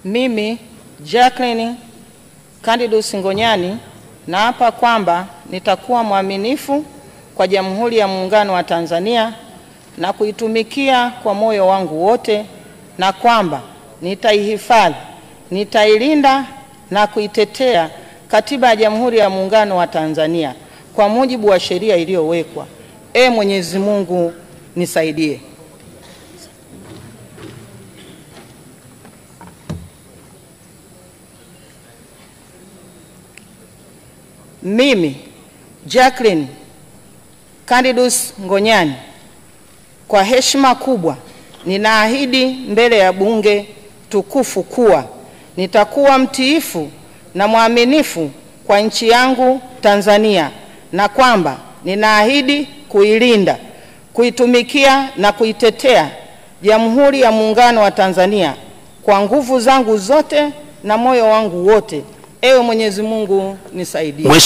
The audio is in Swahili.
Mimi Jacqueline Candidus Ngonyani naapa kwamba nitakuwa mwaminifu kwa Jamhuri ya Muungano wa Tanzania na kuitumikia kwa moyo wangu wote, na kwamba nitaihifadhi, nitailinda na kuitetea Katiba ya Jamhuri ya Muungano wa Tanzania kwa mujibu wa sheria iliyowekwa. Mwenyezi Mungu nisaidie. Mimi Jacqueline Candidus Ngonyani kwa heshima kubwa ninaahidi mbele ya bunge tukufu kuwa nitakuwa mtiifu na mwaminifu kwa nchi yangu Tanzania, na kwamba ninaahidi kuilinda, kuitumikia na kuitetea Jamhuri ya Muungano wa Tanzania kwa nguvu zangu zote na moyo wangu wote. Mwenyezi Mungu nisaidie.